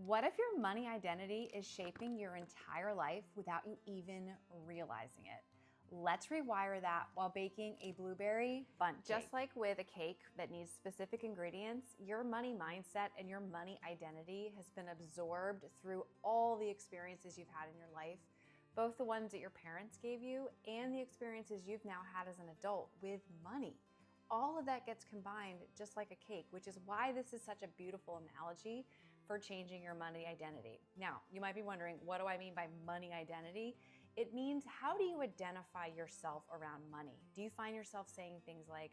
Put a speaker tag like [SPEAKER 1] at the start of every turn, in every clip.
[SPEAKER 1] What if your money identity is shaping your entire life without you even realizing it? Let's rewire that while baking a blueberry bundt cake. Just like with a cake that needs specific ingredients, your money mindset and your money identity has been absorbed through all the experiences you've had in your life, both the ones that your parents gave you and the experiences you've now had as an adult with money. All of that gets combined just like a cake, which is why this is such a beautiful analogy for changing your money identity. Now, you might be wondering, what do I mean by money identity? It means, how do you identify yourself around money? Do you find yourself saying things like,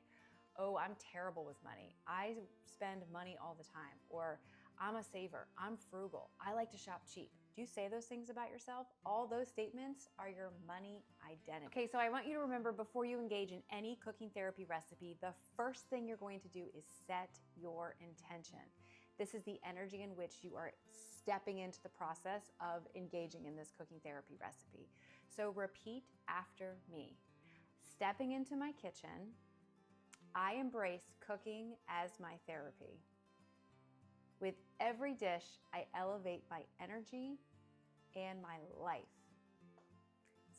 [SPEAKER 1] oh, I'm terrible with money. I spend money all the time. Or I'm a saver. I'm frugal. I like to shop cheap. Do you say those things about yourself? All those statements are your money identity. Okay, so I want you to remember, before you engage in any cooking therapy recipe, the first thing you're going to do is set your intention. This is the energy in which you are stepping into the process of engaging in this cooking therapy recipe. So repeat after me. Stepping into my kitchen, I embrace cooking as my therapy. With every dish, I elevate my energy and my life.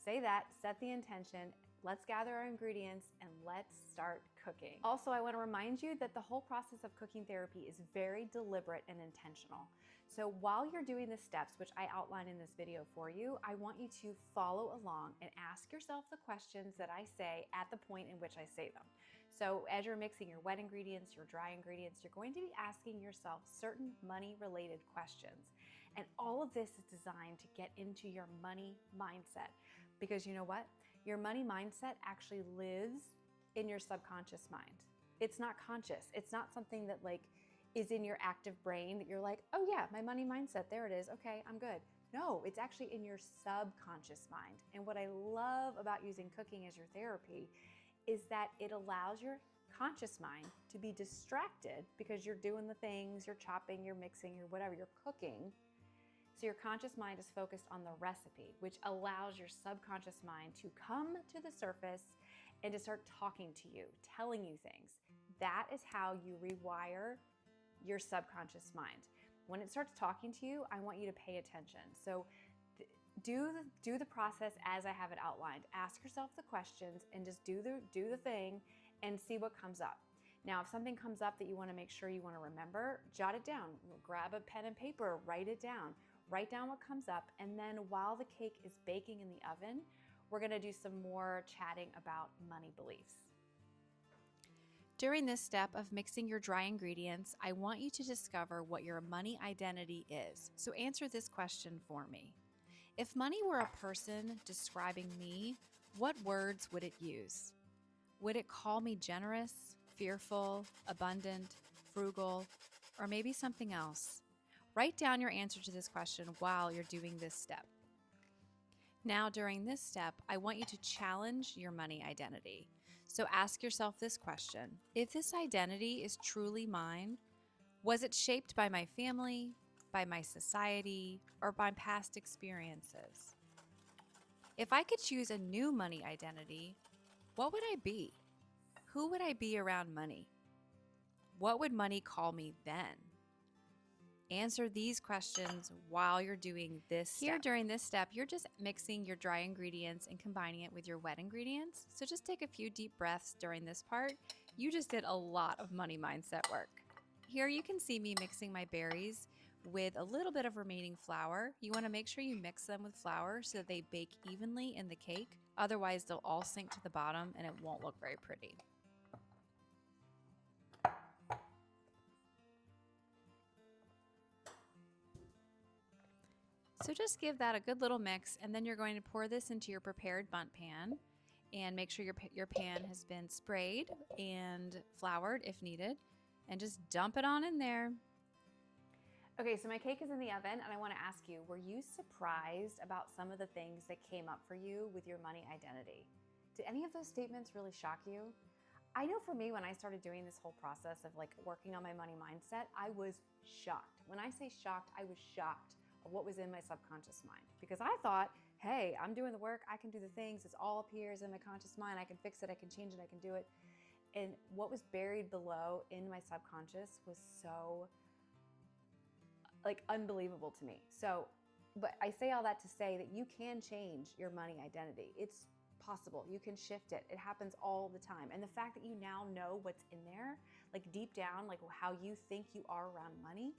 [SPEAKER 1] Say that, set the intention. Let's gather our ingredients and let's start cooking. Also, I want to remind you that the whole process of cooking therapy is very deliberate and intentional. So while you're doing the steps, which I outline in this video for you, I want you to follow along and ask yourself the questions that I say at the point in which I say them. So as you're mixing your wet ingredients, your dry ingredients, you're going to be asking yourself certain money-related questions. And all of this is designed to get into your money mindset. Because you know what? Your money mindset actually lives in your subconscious mind. It's not conscious. It's not something that is in your active brain that you're like, oh yeah, my money mindset, there it is. Okay, I'm good. No, it's actually in your subconscious mind. And what I love about using cooking as your therapy is that it allows your conscious mind to be distracted because you're doing the things, you're chopping, you're mixing, you're whatever, you're cooking. So your conscious mind is focused on the recipe, which allows your subconscious mind to come to the surface and to start talking to you, telling you things. That is how you rewire your subconscious mind. When it starts talking to you, I want you to pay attention. So do the process as I have it outlined. Ask yourself the questions and just do the thing and see what comes up. Now, if something comes up that you want to make sure you want to remember, jot it down. Grab a pen and paper, write it down. Write down what comes up, and then while the cake is baking in the oven, we're gonna do some more chatting about money beliefs. During this step of mixing your dry ingredients, I want you to discover what your money identity is. So answer this question for me. If money were a person describing me, what words would it use? Would it call me generous, fearful, abundant, frugal, or maybe something else? Write down your answer to this question while you're doing this step. Now, during this step, I want you to challenge your money identity. So ask yourself this question: if this identity is truly mine, was it shaped by my family, by my society, or by past experiences? If I could choose a new money identity, what would I be? Who would I be around money? What would money call me then? Answer these questions while you're doing this step. Here during this step, you're just mixing your dry ingredients and combining it with your wet ingredients. So just take a few deep breaths during this part. You just did a lot of money mindset work. Here you can see me mixing my berries with a little bit of remaining flour. You want to make sure you mix them with flour so that they bake evenly in the cake. Otherwise, they'll all sink to the bottom and it won't look very pretty. So just give that a good little mix, and then you're going to pour this into your prepared bundt pan and make sure your pan has been sprayed and floured if needed, and just dump it on in there. Okay, so my cake is in the oven, and I want to ask you, were you surprised about some of the things that came up for you with your money identity? Did any of those statements really shock you? I know for me, when I started doing this whole process of working on my money mindset, I was shocked. When I say shocked, I was shocked of what was in my subconscious mind, because I thought, hey, I'm doing the work, I can do the things, it's all up here is in my conscious mind, I can fix it, I can change it, I can do it. And what was buried below in my subconscious was so like unbelievable to me. So, but I say all that to say that you can change your money identity. It's possible. You can shift it. It happens all the time. And the fact that you now know what's in there, like deep down, like how you think you are around money,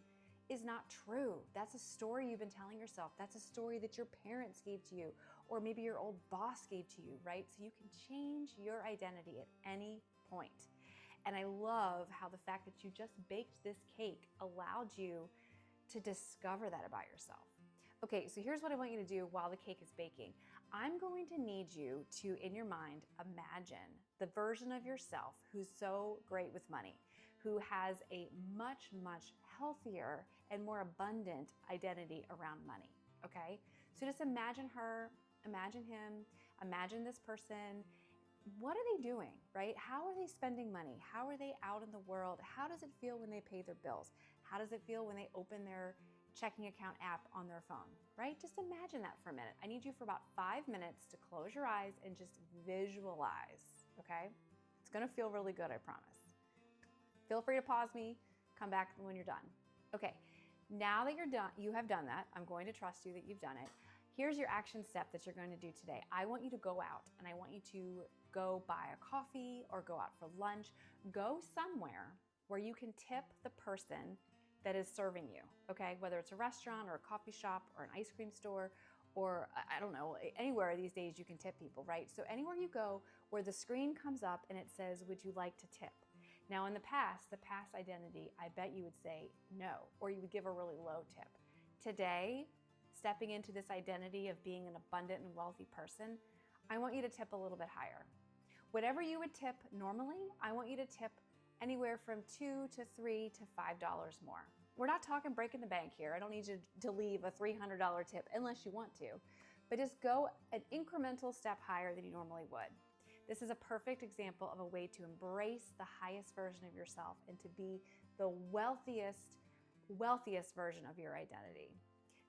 [SPEAKER 1] is not true. That's a story you've been telling yourself. That's a story that your parents gave to you, or maybe your old boss gave to you, right? So you can change your identity at any point. And I love how the fact that you just baked this cake allowed you to discover that about yourself. Okay, so here's what I want you to do while the cake is baking. I'm going to need you to, in your mind, imagine the version of yourself who's so great with money, who has a much, much healthier and more abundant identity around money, okay? So just imagine her, imagine him, imagine this person. What are they doing, right? How are they spending money? How are they out in the world? How does it feel when they pay their bills? How does it feel when they open their checking account app on their phone, right? Just imagine that for a minute. I need you for about 5 minutes to close your eyes and just visualize, okay? It's gonna feel really good, I promise. Feel free to pause me, come back when you're done. Okay, now that you're done, you have done that, I'm going to trust you that you've done it. Here's your action step that you're going to do today. I want you to go out and I want you to go buy a coffee or go out for lunch. Go somewhere where you can tip the person that is serving you, okay? Whether it's a restaurant or a coffee shop or an ice cream store or I don't know, anywhere these days you can tip people, right? So anywhere you go where the screen comes up and it says, would you like to tip? Now in the past identity, I bet you would say no, or you would give a really low tip. Today, stepping into this identity of being an abundant and wealthy person, I want you to tip a little bit higher. Whatever you would tip normally, I want you to tip anywhere from $2 to $3 to $5 more. We're not talking breaking the bank here. I don't need you to leave a $300 tip unless you want to, but just go an incremental step higher than you normally would. This is a perfect example of a way to embrace the highest version of yourself and to be the wealthiest version of your identity.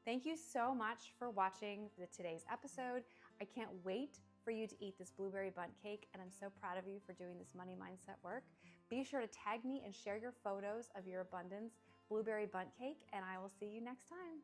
[SPEAKER 1] Thank you so much for watching today's episode. I can't wait for you to eat this blueberry bundt cake, and I'm so proud of you for doing this money mindset work. Be sure to tag me and share your photos of your abundance blueberry bundt cake, and I will see you next time.